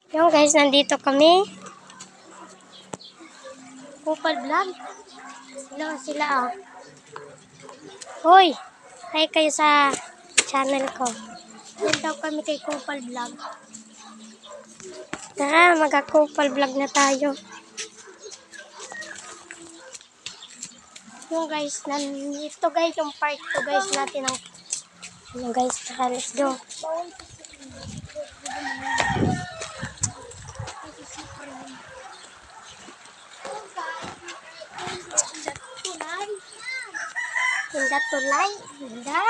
Yung guys, nandito kami. Kupal Vlog. Sila oh. Hoy! Hi kayo sa channel ko. Dito kami kay Kupal Vlog. Tara, mag-Kupal Vlog na tayo. Yung guys, ito guys, yung part 2 guys natin ng guys, tara, let's go. Hindi tulay. Hindi.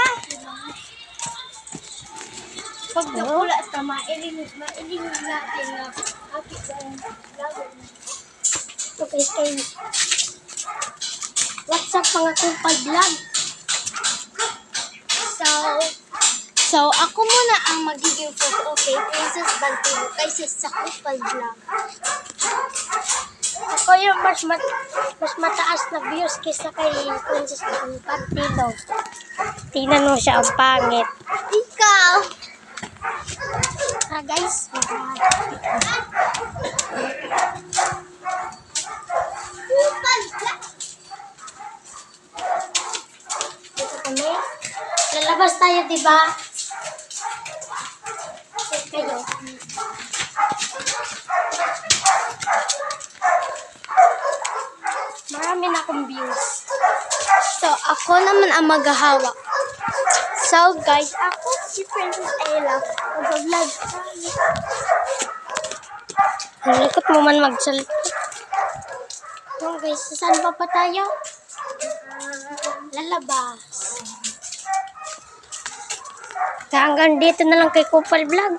Pag napula sa mailing natin na akit ang lagon. So guys, what's up mga Kupal Vlog? So ako muna ang magiging photo, okay? Princess Bantino kaysa sa Kupal Vlog. Ako yung mas mataas na views kaysa kay Princess Bantino. Tingnan mo siya, ang pangit. Ikaw! Ah guys, Kupal Vlog! dito kami. Lalabas tayo, diba? Kayo. Marami na akong views. So ako naman ang maghahawak. So guys, ako si Princess Ella. Mag-vlog tayo. Ang likot mo man magsalita. Yung guys, saan pa tayo? Lalabas. Hanggang dito na lang kay Kupal Vlog.